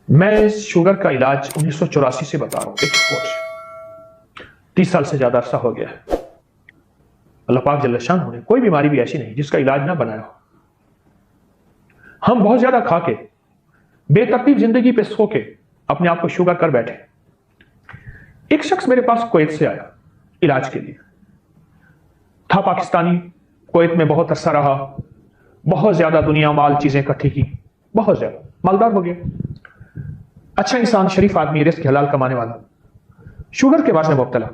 मैं शुगर का इलाज 1984 से बता रहा हूँ। एक कोर्स 30 साल से ज्यादा अरसा हो गया है। अल्लाह पाक जल्ल शान ने कोई बीमारी भी ऐसी नहीं जिसका इलाज ना बनाया हो। हम बहुत ज्यादा खा के बेतरतीब जिंदगी पे सो के अपने आप को शुगर कर बैठे। एक शख्स मेरे पास कुवैत से आया इलाज के लिए। था पाकिस्तानी, कुवैत में बहुत अरसा रहा, बहुत ज्यादा दुनिया माल चीजें इकट्ठी की, बहुत ज्यादा मालदार हो गया। अच्छा इंसान, शरीफ आदमी, रिस्क हलाल कमाने वाला, शुगर के बाद में मुब्तला।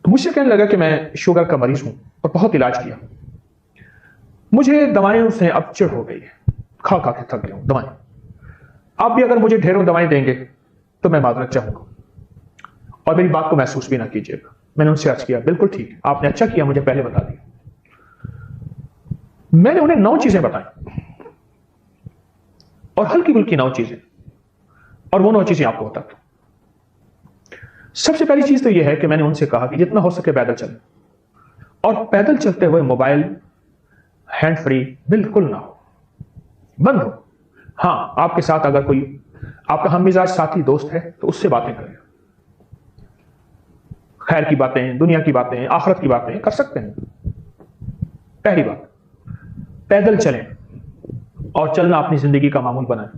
तो मुझसे कहने लगा कि मैं शुगर का मरीज हूं और बहुत इलाज किया, मुझे दवाइयों से अब चिढ़ हो गई है, खा खा के थक गया हूं दवाएं। आप भी अगर मुझे ढेरों दवाएं देंगे तो मैं माजरत चाहूंगा और मेरी बात को महसूस भी ना कीजिएगा। मैंने उनसे अर्ज किया, बिल्कुल ठीक, आपने अच्छा किया मुझे पहले बता दिया। मैंने उन्हें 9 चीजें बताई और हल्की फुल्की 9 चीजें, और वो 9 चीजें आपको बता दूं। सबसे पहली चीज तो यह है कि मैंने उनसे कहा कि जितना हो सके पैदल चलें, और पैदल चलते हुए मोबाइल हैंड फ्री बिल्कुल ना हो, बंद हो। हाँ, आपके साथ अगर कोई आपका हम मिजाज साथी दोस्त है तो उससे बातें करें, खैर की बातें, दुनिया की बातें, आखिरत की बातें कर सकते हैं। पहली बात, पैदल चलें और चलना अपनी जिंदगी का मामूल बनाएं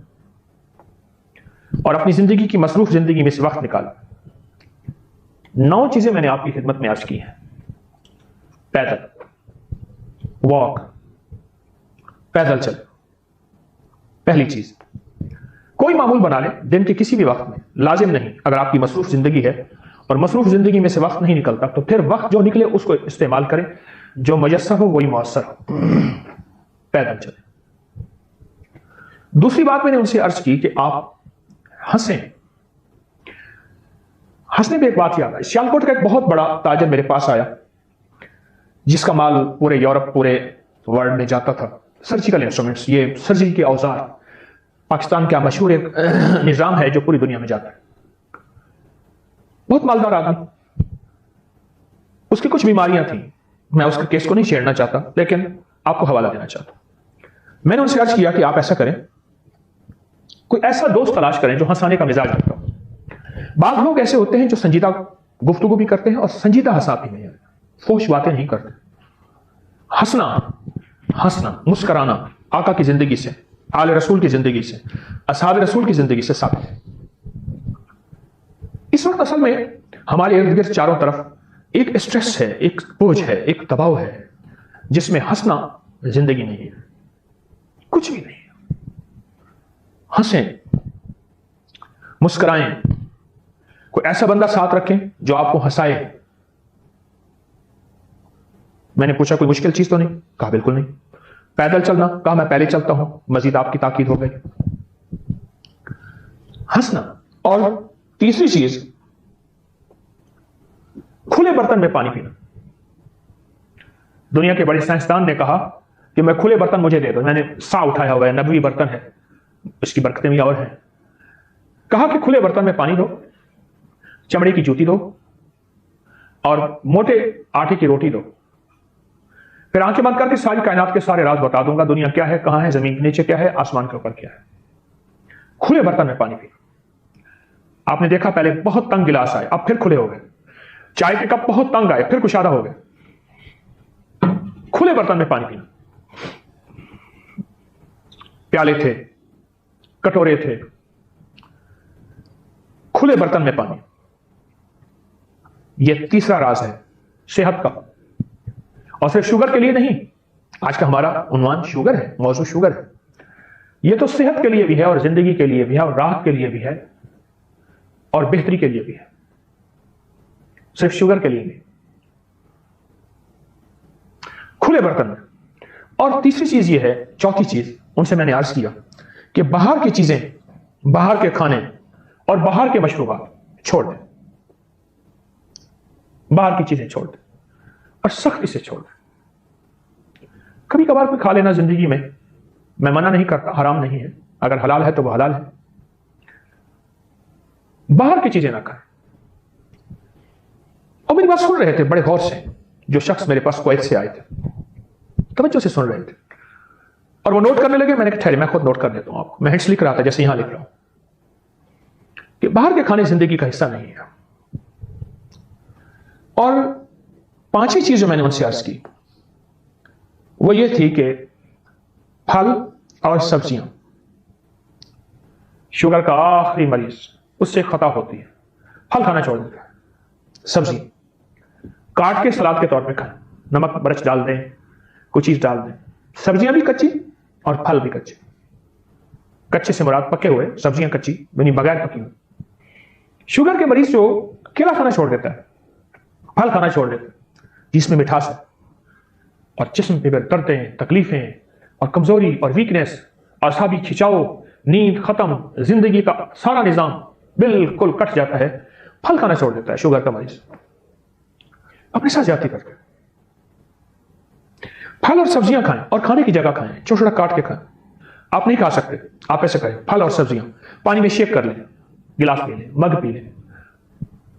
और अपनी जिंदगी की मसरूफ जिंदगी में से वक्त निकालें। 9 चीजें मैंने आपकी खिदमत में अर्ज की हैं। पैदल वॉक, पैदल चल। पहली चीज, कोई मामूल बना ले दिन के किसी भी वक्त में, लाजिम नहीं, अगर आपकी मसरूफ जिंदगी है और मसरूफ जिंदगी में से वक्त नहीं निकलता तो फिर वक्त जो निकले उसको इस्तेमाल करें, जो मुयस्सर हो वही मुयस्सर हो। पैदल चले। दूसरी बात मैंने उनसे अर्ज की कि आप हंसें। हंसने पे एक बात याद आई। सियालकोट का एक बहुत बड़ा ताजर मेरे पास आया जिसका माल पूरे यूरोप, पूरे वर्ल्ड में जाता था। सर्जिकल इंस्ट्रूमेंट्स, ये सर्जरी के औजार, पाकिस्तान का मशहूर एक निजाम है जो पूरी दुनिया में जाता है। बहुत मालदार आदमी, उसकी कुछ बीमारियां थी, मैं उसके केस को नहीं छेड़ना चाहता लेकिन आपको हवाला देना चाहता। मैंने उनसे अर्ज किया कि आप ऐसा करें, कोई ऐसा दोस्त तलाश करें जो हंसाने का मिजाज रखता हो। बात लोग ऐसे होते हैं जो संजीदा गुफ्तगू भी करते हैं और संजीदा हंसा भी नहीं, फोश बातें नहीं करते। हंसना, हंसना, मुस्कराना आका की जिंदगी से, आले रसूल की जिंदगी से, असहाब रसूल की जिंदगी से साबित है। इस वक्त असल में हमारे इर्द गिर्द चारों तरफ एक स्ट्रेस है, एक बोझ है, एक दबाव है जिसमें हंसना जिंदगी नहीं है, कुछ भी नहीं है। हंसें, मुस्कुराएं, कोई ऐसा बंदा साथ रखें जो आपको हंसाए। मैंने पूछा कोई मुश्किल चीज तो नहीं? कहा बिल्कुल नहीं। पैदल चलना? कहा मैं पहले चलता हूं, मजीद आपकी ताकीद हो गई। हंसना। और तीसरी चीज, खुले बर्तन में पानी पीना। दुनिया के बड़े साइंसदान ने कहा कि मैं खुले बर्तन मुझे दे दो। मैंने सा उठाया हुआ है, नबवी बर्तन है, इसकी बरकतें भी और हैं। कहा कि खुले बर्तन में पानी दो, चमड़े की जूती दो और मोटे आटे की रोटी दो, फिर आंखें बंद करके सारी कायनात के सारे राज बता दूंगा। दुनिया क्या है, कहां है, जमीन के नीचे क्या है, आसमान के ऊपर क्या है। खुले बर्तन में पानी पीना। आपने देखा पहले बहुत तंग गिलास आए, अब फिर खुले हो गए। चाय के कप बहुत तंग आए, फिर कुशादा हो गए। खुले बर्तन में पानी पीना। प्याले थे, कटोरे थे, खुले बर्तन में पानी। यह तीसरा राज है सेहत का, और सिर्फ शुगर के लिए नहीं। आज का हमारा उन्वान शुगर है, मौजूद शुगर है। यह तो सेहत के लिए भी है और जिंदगी के लिए भी है और राहत के लिए भी है और बेहतरी के लिए भी है, सिर्फ शुगर के लिए नहीं। खुले बर्तन में। और तीसरी चीज यह है, चौथी चीज उनसे मैंने अर्ज किया कि बाहर की चीजें, बाहर के खाने और बाहर के मशरूबात छोड़ दें। बाहर की चीजें छोड़ दें और सख्ती से छोड़ दें। कभी कभार कोई खा लेना जिंदगी में, मैं मना नहीं करता, हराम नहीं है, अगर हलाल है तो वो हलाल है। बाहर की चीजें ना खाएं। और मेरी बात सुन रहे थे बड़े गौर से जो शख्स मेरे पास कुवैत से आए थे, तवज्जो से सुन रहे थे। और वो नोट करने लगे। मैंने कहा ठहरे, मैं खुद नोट कर देता हूं आपको। मैं हिंट्स लिख रहा था जैसे यहां लिख रहा हूं कि बाहर के खाने जिंदगी का हिस्सा नहीं है। और पांचवी चीज जो मैंने उनसे अर्ज की वो ये थी कि फल और सब्जियां, शुगर का आखिरी मरीज उससे खता होती है, फल खाना छोड़ देता है, सब्जी काट के सलाद के तौर पे खाएं, नमक मिर्च डाल दें, कुछ चीज डाल दें। सब्जियां भी कच्ची और फल भी कच्चे। कच्चे से मुराद पके हुए, सब्जियां कच्ची यानी बगैर पकी हुई। शुगर के मरीज जो केला खाना छोड़ देता है, फल खाना छोड़ देता है जिसमें मिठास है, और जिस्म पे दर्दें, तकलीफें और कमजोरी और वीकनेस, असाबी खिंचाव, नींद खत्म, जिंदगी का सारा निजाम बिल्कुल कट जाता है, फल खाना छोड़ देता है शुगर का मरीज अपने साथ ज्यादती करके। फल और सब्जियां खाएं और खाने की जगह खाएं, छोटा छोटा काट के खाएं। आप नहीं खा सकते, आप ऐसे करें, फल और सब्जियां पानी में शेक कर लें, गिलास पी लें, मग पी लें,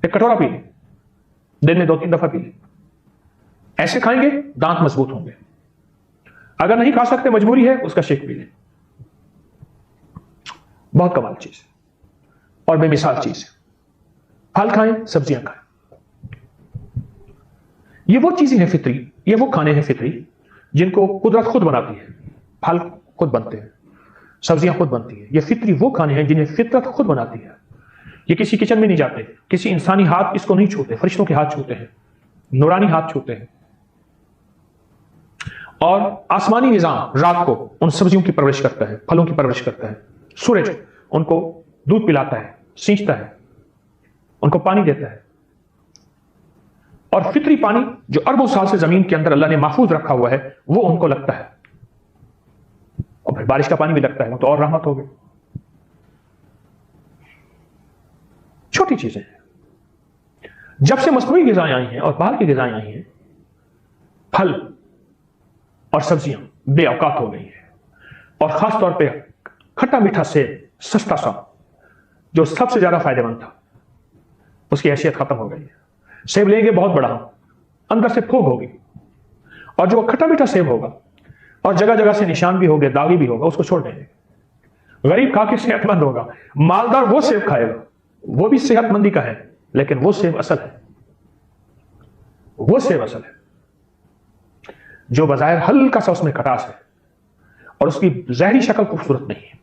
एक कटोरा पी लें, दिन में 2-3 दफा पी लें। ऐसे खाएंगे दांत मजबूत होंगे। अगर नहीं खा सकते, मजबूरी है, उसका शेक पी लें। बहुत कमाल चीज और बेमिसाल चीज है। फल खाएं, सब्जियां खाएं। ये वो चीजें हैं फितरी, ये वो खाने हैं फितरी जिनको कुदरत खुद बनाती है। फल खुद बनते हैं, सब्जियां खुद बनती हैं। ये फितरी वो खाने हैं जिन्हें फितरत खुद बनाती है। ये किसी किचन में नहीं जाते, किसी इंसानी हाथ इसको नहीं छूते, फरिश्तों के हाथ छूते हैं, नूरानी हाथ छूते हैं। और आसमानी निजाम रात को उन सब्जियों की परवरिश करता है, फलों की परवरिश करता है। सूरज उनको दूध पिलाता है, सींचता है, उनको पानी देता है। और फितरी पानी जो अरबों साल से जमीन के अंदर अल्लाह ने महफूज रखा हुआ है, वो उनको लगता है। और फिर बारिश का पानी भी लगता है, वो तो और रहमत हो गई। छोटी चीजें हैं। जब से मसनूई ग़िज़ाएं आई हैं और बाहर की ग़िज़ाएं आई हैं, फल और सब्जियां बेऔकात हो गई हैं। और खास तौर पे खट्टा मीठा सेब, सस्ता सा, जो सबसे ज्यादा फायदेमंद था, उसकी हैसियत खत्म हो गई है। सेब लेंगे बहुत बड़ा, अंदर से फूग होगी, और जो खट्टा मीठा सेब होगा और जगह जगह से निशान भी होंगे, दागी भी होगा, उसको छोड़ देंगे। गरीब खा के सेहतमंद होगा, मालदार वो सेब खाएगा, वो भी सेहतमंदी का है, लेकिन वो सेब असल है, वो सेब असल है जो बजाय हल्का सा उसमें खटास है और उसकी जहरी शक्ल खूबसूरत नहीं है।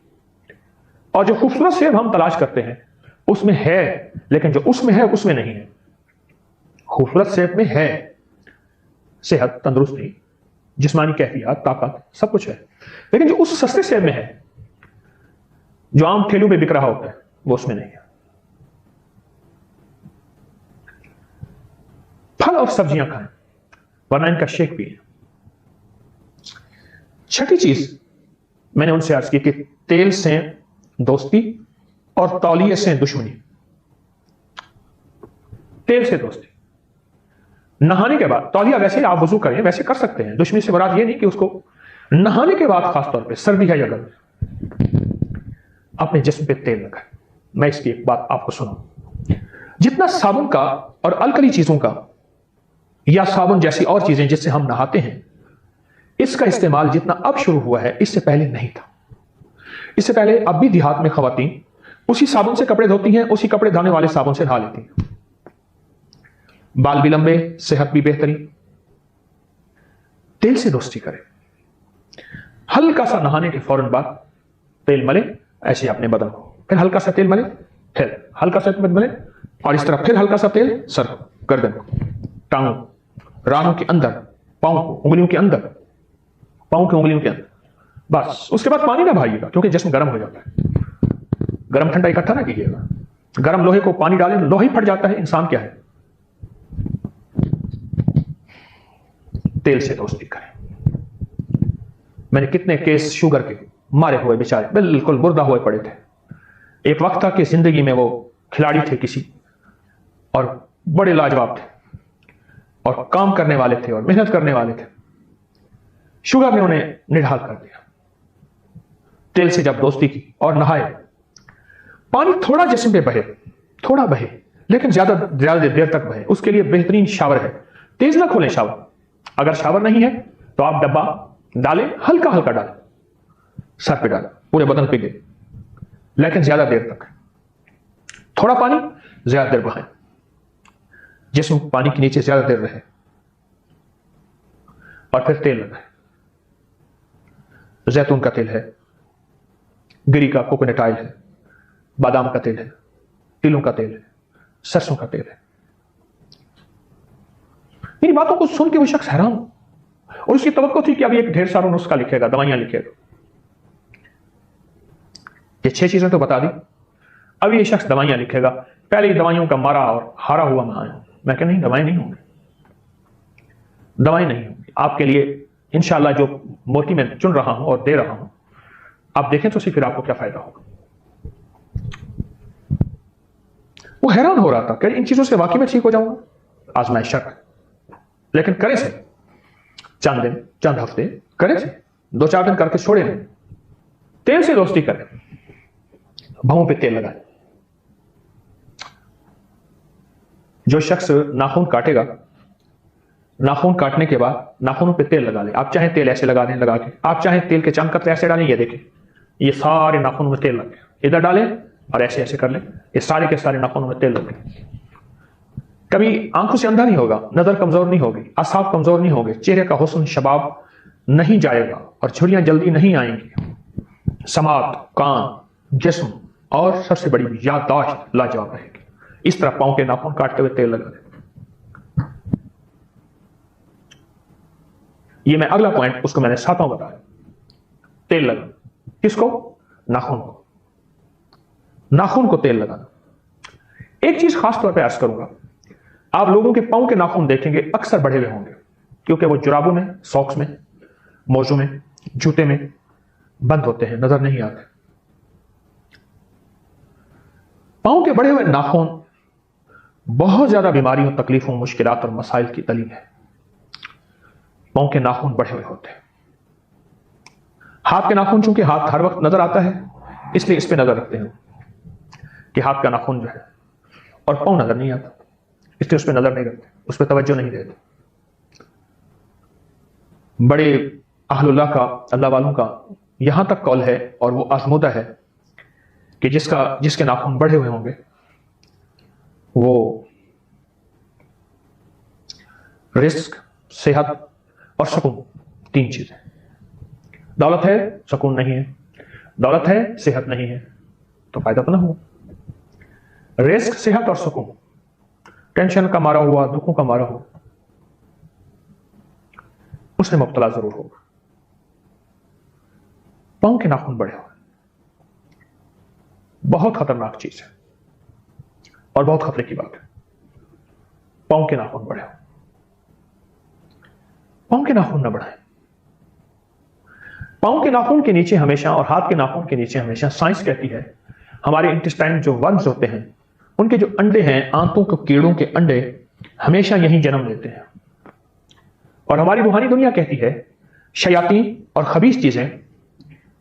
और जो खूबसूरत सेब हम तलाश करते हैं उसमें है, लेकिन जो उसमें है उसमें नहीं है। खूबसूरत सेब में है सेहत, तंदुरुस्ती, जिस्मानी कैफियत, ताकत, सब कुछ है, लेकिन जो उस सस्ते सेब में है, जो आम ठेलों में बिक रहा होता है, वो उसमें नहीं है। फल और सब्जियां खाएं, वरना इनका शेक पिए। छठी चीज मैंने उनसे अर्ज की कि तेल से दोस्ती और तौलिए से दुश्मनी। तेल से दोस्ती, नहाने के बाद, तौलिया वैसे आप वजू करें, वैसे कर सकते हैं। दुश्मनी से मुराद ये नहीं कि उसको नहाने के बाद, खासतौर पे सर्दी है या गर्मी, अपने जिस्म पे तेल लगाए। मैं इसकी एक बात आपको सुनाऊं। जितना साबुन का और अल्कली चीजों का या साबुन जैसी और चीजें जिससे हम नहाते हैं, इसका इस्तेमाल जितना अब शुरू हुआ है, इससे पहले नहीं था। इससे पहले अब भी देहात में खवातीन उसी साबुन से कपड़े धोती हैं, उसी कपड़े धोने वाले साबुन से नहा लेती हैं। बाल भी लंबे, सेहत भी बेहतरीन। तेल से दोस्ती करें। हल्का सा नहाने के फौरन बाद तेल मले ऐसे अपने बदन को, फिर हल्का सा तेल मले, फिर हल्का सा तेल मले, और इस तरह फिर हल्का सा तेल सर को, गर्दन को, टांगों, रानों के अंदर, पांव को, उंगलियों के अंदर, पांव की उंगलियों के अंदर। बस उसके बाद पानी ना भाइएगा, क्योंकि जिस्म गर्म हो जाता है। गर्म ठंडा इकट्ठा ना कीजिएगा। गर्म लोहे को पानी डालें, लोहा ही फट जाता है। इंसान क्या है? तेल से दोस्ती करें। मैंने कितने केस शुगर के मारे हुए बेचारे बिल्कुल मुर्दा हुए पड़े थे। एक वक्त था कि जिंदगी में वो खिलाड़ी थे किसी, और बड़े लाजवाब थे, और काम करने वाले थे, और मेहनत करने वाले थे। शुगर ने उन्हें निढाल कर दिया। तेल से जब दोस्ती की और नहाए, पानी थोड़ा जिस्म पे बहे, थोड़ा बहे, लेकिन ज्यादा देर तक बहे। उसके लिए बेहतरीन शावर है। तेज ना खोलें शावर। अगर शावर नहीं है तो आप डब्बा डालें, हल्का हल्का डालें, सर पे डालें, पूरे बदन पे गिरे, लेकिन ज्यादा देर तक। थोड़ा पानी ज्यादा देर बहाएं, जिस्म पानी के नीचे ज्यादा देर रहे, और फिर तेल लगाएं। जैतून का तेल है, गिरी का कोकोनट ऑयल है, बादाम का तेल है, तिलों का तेल है, सरसों का तेल है। इन बातों को सुन के वो शख्स हैरान, और उसकी तवक्को थी कि अभी एक ढेर सारा नुस्खा लिखेगा, दवाइयां लिखेगा। ये 6 चीजें तो बता दी, अब ये शख्स दवाइयां लिखेगा। पहले ही दवाइयों का मारा और हारा हुआ मैं आया। मैं कह नहीं, दवाएं नहीं होंगी, दवाएं नहीं होंगी आपके लिए। इंशाल्लाह जो मोती मैं चुन रहा हूं और दे रहा हूं, आप देखें तो फिर आपको क्या फायदा होगा। वो हैरान हो रहा था कि इन चीजों से वाकई में ठीक हो जाऊंगा। आजमाइश शर्त, लेकिन करे से चंद दिन, चंद हफ्ते करे से, 2-4 दिन करके छोड़े नहीं। तेल से दोस्ती करें, भवों पे तेल लगाए। जो शख्स नाखून काटेगा, नाखून काटने के बाद नाखूनों पे तेल लगा ले। आप चाहे तेल ऐसे लगा दें, लगा के आप चाहे तेल के चंद कतरे ऐसे डालें। ये देखें, ये सारे नाखूनों में तेल लगे, इधर डालें और ऐसे ऐसे कर लें, ये सारे के सारे नाखूनों में तेल लगे। कभी आंखों से अंधा नहीं होगा, नजर कमजोर नहीं होगी, आसाब कमजोर नहीं होंगे, चेहरे का हुस्न शबाब नहीं जाएगा और झुर्रियां जल्दी नहीं आएंगी। समात, कान, जिस्म और सबसे बड़ी याददाश्त लाजवाब रहेगी। इस तरह पांव के नाखून काटते हुए तेल लगा दें। ये मैं अगला पॉइंट, उसको मैंने 7वां बताया। तेल लगा, किसको? नाखून को। नाखून को तेल लगाना। एक चीज खास तौर पे अर्ज करूंगा, आप लोगों के पांव के नाखून देखेंगे अक्सर बढ़े हुए होंगे, क्योंकि वो जुराबों में, सॉक्स में, मोजों में, जूते में बंद होते हैं, नजर नहीं आते। पांव के बढ़े हुए नाखून बहुत ज्यादा बीमारियों, तकलीफों, मुश्किलात और मसाइल की दलील है। पांव के नाखून बढ़े हुए होते हैं। हाथ के नाखून, चूंकि हाथ हर वक्त नजर आता है, इसलिए इस पे नजर रखते हैं कि हाथ का नाखून जो है, और पांव नजर नहीं आता, इसलिए उस पर नजर नहीं रखते, उस पर तवज्जो नहीं देते। बड़े अहलुल्लाह का, अल्लाह वालों का यहां तक कौल है, और वो आजमूदा है, कि जिसके नाखून बढ़े हुए होंगे वो रिस्क, सेहत और सुकून, 3 चीजें। दौलत है, सुकून नहीं है। दौलत है, सेहत नहीं है, तो फायदा तो ना हुआ। रिस्क, सेहत और सुकून, टेंशन का मारा हुआ, दुखों का मारा हुआ, उसमें मुब्तला जरूर होगा। पांव के नाखून बढ़े हुए बहुत खतरनाक चीज है और बहुत खतरे की बात है। पांव के नाखून बढ़े हुए, पांव के नाखून न बढ़ाएं। पांव के नाखून के नीचे हमेशा, और हाथ के नाखून के नीचे हमेशा, साइंस कहती है हमारे इंटेस्टाइन जो वर्म्स होते हैं, उनके जो अंडे हैं, आंतों के कीड़ों के अंडे हमेशा यहीं जन्म लेते हैं। और हमारी रूहानी दुनिया कहती है शयातीन और खबीस चीजें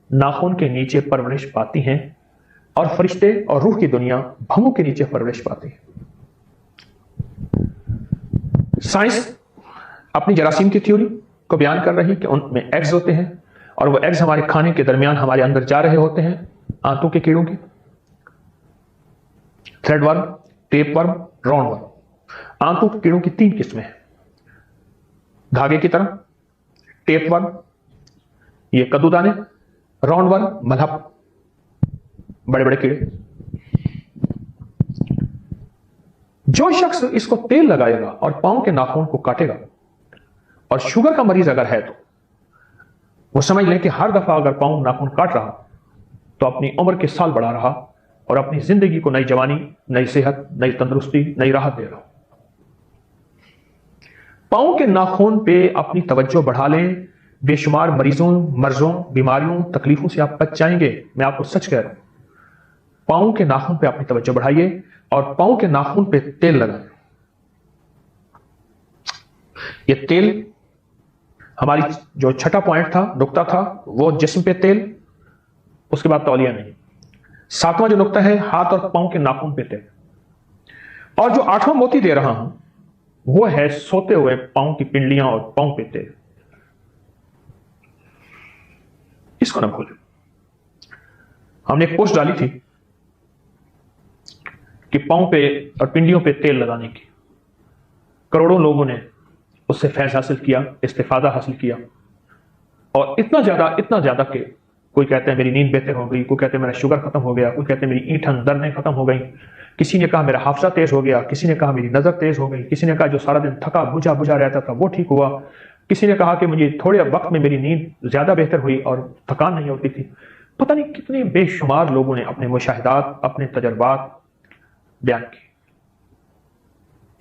नाखून के नीचे परवरिश पाती हैं, और फरिश्ते और रूह की दुनिया भवों के नीचे परवरिश पाती है। साइंस अपनी जरासीम की थ्योरी को बयान कर रही कि उनमें एग्स होते हैं, और वो एग्स हमारे खाने के दरमियान हमारे अंदर जा रहे होते हैं, आंतों के कीड़ों के। Thread worm, tape worm, round worm. आंतों के कीड़ों की 3 किस्में हैं, धागे की तरह, टेप वर्म, ये कद्दूदाने, राउंड वर्म, मलहब, बड़े बड़े कीड़े। जो शख्स इसको तेल लगाएगा और पांव के नाखून को काटेगा, और शुगर का मरीज अगर है तो वो समझ लें कि हर दफा अगर पांव नाखून काट रहा तो अपनी उम्र के साल बढ़ा रहा, और अपनी जिंदगी को नई जवानी, नई सेहत, नई तंदुरुस्ती, नई राहत दे रहा। पांव के नाखून पे अपनी तवज्जो बढ़ा लें, बेशुमार मरीजों, मर्जों, बीमारियों, तकलीफों से आप बच जाएंगे। मैं आपको सच कह रहा हूं। पांव के नाखून पे अपनी तवज्जो बढ़ाइए और पांव के नाखून पे तेल लगाएं। ये तेल, हमारी जो छठा पॉइंट था, नुक्ता था, वो जिस्म पे तेल, उसके बाद तौलिया नहीं। 7वां जो नुक्ता है, हाथ और पांव के नाखून पे तेल। और जो 8वां मोती दे रहा हूं वो है सोते हुए पांव की पिंडलियां और पांव पे तेल। इसको ना भूलें। ہم نے ایک پوسٹ ڈالی تھی کہ پاؤں پہ اور پنڈلیوں پہ تیل لگانے کی، کروڑوں لوگوں نے اس سے فیض حاصل کیا، استفادہ حاصل کیا، اور اتنا زیادہ کہ کوئی کہتے ہیں میری نیند بہتر ہو گئی، کوئی کہتے ہیں میرا شوگر ختم ہو گیا، کوئی کہتے ہیں میری اینٹھن دردیں ختم ہو گئی، کسی نے کہا میرا حافظہ تیز ہو گیا، کسی نے کہا میری نظر تیز ہو گئی، کسی نے کہا جو سارا دن تھکا بجھا رہتا تھا وہ ٹھیک ہوا، کسی نے کہا کہ مجھے تھوڑے وقت میں میری نیند زیادہ بہتر ہوئی اور تھکان نہیں ہوتی تھی۔ پتہ نہیں کتنے بے شمار لوگوں نے اپنے مشاہدات، اپنے تجربات بیان کیے،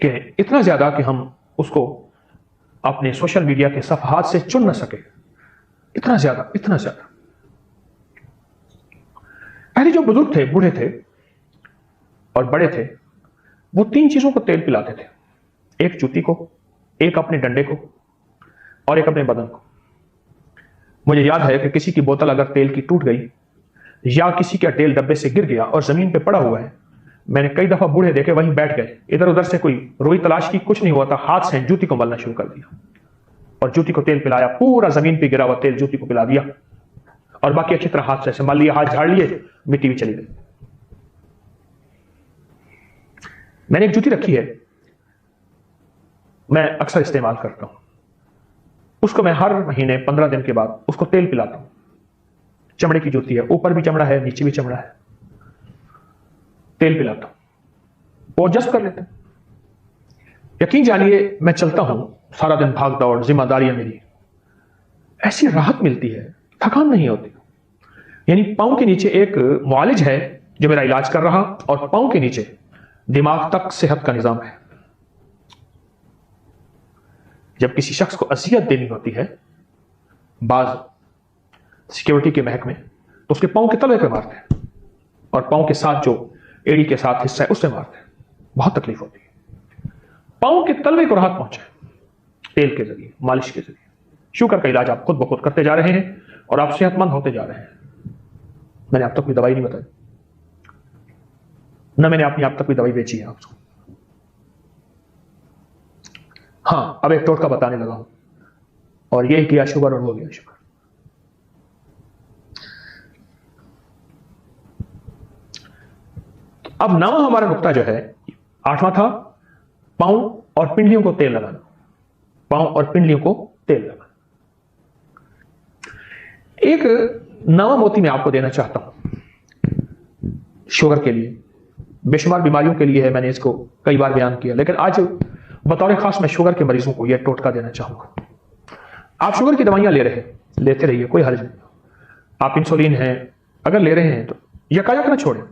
کہ اتنا زیادہ کہ ہم اس کو اپنے سوشل میڈیا کے صفحات سے چن نہ سکے، اتنا زیادہ۔ پہلے جو بزرگ تھے، بوڑھے تھے اور بڑے تھے، وہ 3 چیزوں کو تیل پلاتے تھے، ایک جوتی کو، ایک اپنے ڈنڈے کو، اور ایک اپنے بدن کو۔ مجھے یاد ہے کہ کسی کی بوتل اگر تیل کی ٹوٹ گئی یا کسی کا تیل ڈبے سے گر گیا اور زمین پہ پڑا ہوا ہے، میں نے کئی دفعہ بوڑھے دیکھے وہیں بیٹھ گئے، ادھر ادھر سے کوئی روئی تلاش کی، کچھ نہیں ہوا تھا، ہاتھ سے جوتی کو ملنا شروع کر دیا اور جوتی کو تیل پلایا، پورا زمین پہ گرا ہوا تیل جوتی کو پلا دیا، اور باقی اچھی طرح ہاتھ سے مل لیا، ہاتھ جھاڑ لیے، مٹی بھی چلی گئی۔ میں نے ایک جوتی رکھی ہے، میں اکثر استعمال کرتا ہوں، اس کو میں ہر مہینے 15 دن کے بعد اس کو تیل پلاتا ہوں۔ چمڑے کی جوتی ہے، اوپر بھی چمڑا ہے، نیچے بھی چمڑا ہے، تیل پلاتا ہوں، وہ جذب کر لیتے ہیں۔ یقین جانیے میں چلتا ہوں، سارا دن بھاگ دوڑ، ذمہ داریاں میری، ایسی راحت ملتی ہے، تھکان نہیں ہوتی۔ یعنی پاؤں کے نیچے ایک معالج ہے جو میرا علاج کر رہا، اور پاؤں کے نیچے دماغ تک صحت کا نظام ہے۔ جب کسی شخص کو اذیت دینی ہوتی ہے بعض سیکیورٹی کے محکمے، تو اس کے پاؤں کے تلوے پہ مارتے ہیں، اور پاؤں کے ساتھ جو ایڑی کے ساتھ حصہ ہے اس سے مارتے ہیں، بہت تکلیف ہوتی ہے۔ پاؤں کے تلوے کو راحت پہنچائے تیل کے ذریعے، مالش کے ذریعے۔ شوگر کا علاج آپ خود بخود کرتے جا رہے ہیں اور آپ صحت مند ہوتے جا رہے ہیں۔ میں نے آپ تک کوئی دوائی نہیں بتائی، نہ میں نے اپنی آپ تک کوئی دوائی بیچی ہے آپ کو۔ ہاں، اب ایک ٹوٹکا بتانے لگا ہوں، اور یہ کیا شوگر اور وہ گیا شوگر۔ اب 9واں ہمارا نقطہ جو ہے، 8واں تھا پاؤں اور پنڈلیوں کو تیل لگانا، پاؤں اور پنڈلیوں کو تیل لگانا۔ ایک 9واں موتی میں آپ کو دینا چاہتا ہوں شوگر کے لیے، بے شمار بیماریوں کے لیے ہے، میں نے اس کو کئی بار بیان کیا، لیکن آج بطور خاص میں شوگر کے مریضوں کو یہ ٹوٹکا دینا چاہوں گا۔ آپ شوگر کی دوائیاں لیتے رہیے، کوئی حرج نہیں۔ آپ انسولین ہیں اگر لے رہے ہیں تو یکایک نہ چھوڑیں،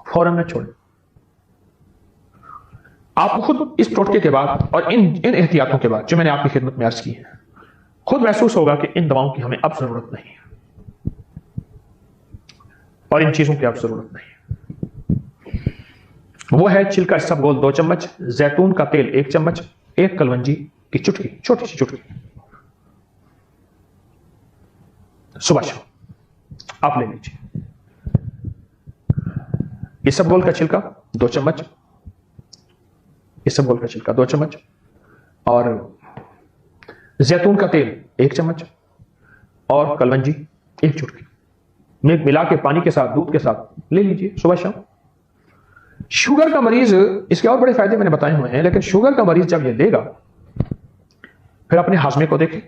فوراً نہ چھوڑیں۔ آپ خود اس ٹوٹکے کے بعد اور ان احتیاطوں کے بعد جو میں نے آپ کی خدمت میں عرض کی ہے، خود محسوس ہوگا کہ ان دواؤں کی ہمیں اب ضرورت نہیں ہے، اور ان چیزوں کی اب ضرورت نہیں ہے۔ وہ ہے چلکا اسبگول 2 چمچ، زیتون کا تیل 1 چمچ، ایک کلونجی کی چٹکی، چھوٹی سی چٹکی، صبح شام آپ لے لیجیے۔ اسبگول کا چھلکا 2 چمچ، اسبگول کا چھلکا 2 چمچ، اور زیتون کا تیل 1 چمچ، اور کلونجی 1 چٹکی، ملا کے پانی کے ساتھ، دودھ کے ساتھ لے لیجیے صبح شام۔ شوگر کا مریض، اس کے اور بڑے فائدے میں نے بتائے ہوئے ہیں، لیکن شوگر کا مریض جب یہ لے گا، پھر اپنے ہاضمے کو دیکھیں،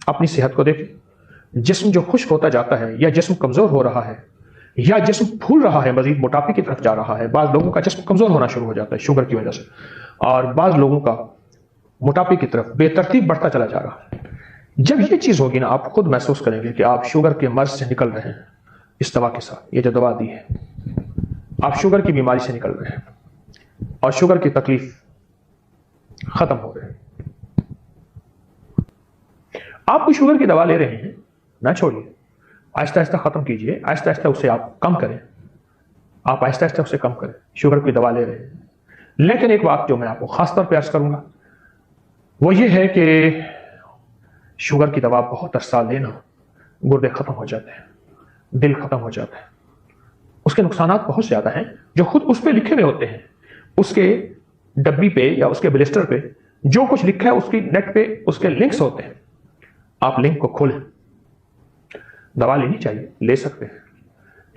اپنی صحت کو دیکھیں، جسم جو خشک ہوتا جاتا ہے، یا جسم کمزور ہو رہا ہے، یا جسم پھول رہا ہے، مزید موٹاپے کی طرف جا رہا ہے۔ بعض لوگوں کا جسم کمزور ہونا شروع ہو جاتا ہے شوگر کی وجہ سے، اور بعض لوگوں کا موٹاپے کی طرف بے ترتیب بڑھتا چلا جا رہا ہے۔ جب یہ چیز ہوگی نا، آپ خود محسوس کریں گے کہ آپ شوگر کے مرض سے نکل رہے ہیں اس دوا کے ساتھ، یہ جو دوا دی ہے، آپ شوگر کی بیماری سے نکل رہے ہیں اور شوگر کی تکلیف ختم ہو رہے ہیں۔ آپ کو شوگر کی دوا لے رہے ہیں، نہ چھوڑیے، آہستہ آہستہ ختم کیجیے، آہستہ آہستہ اسے آپ کم کریں، آپ آہستہ آہستہ اسے کم کریں۔ شوگر کی دوا لے رہے ہیں، لیکن ایک بات جو میں آپ کو خاص طور پہ عرض کروں گا وہ یہ ہے کہ شوگر کی دوا بہت عرصہ لینا، گردے ختم ہو جاتے ہیں، دل ختم ہو جاتا ہے، اس کے نقصانات بہت زیادہ ہیں جو خود اس پہ لکھے ہوئے ہوتے ہیں، اس کے ڈبی پہ یا اس کے بلسٹر پہ جو کچھ لکھا ہے، اس کی نیٹ پہ اس کے لنکس ہوتے ہیں، آپ لنک کو کھولیں۔ دوا لینی چاہیے، لے سکتے ہیں،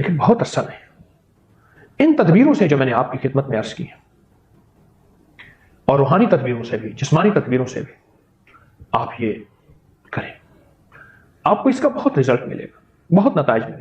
لیکن بہت اثر ہے ان تدبیروں سے جو میں نے آپ کی خدمت میں عرض کی ہے، اور روحانی تدبیروں سے بھی، جسمانی تدبیروں سے بھی آپ یہ کریں، آپ کو اس کا بہت رزلٹ ملے گا، بہت نتائج ملے گا۔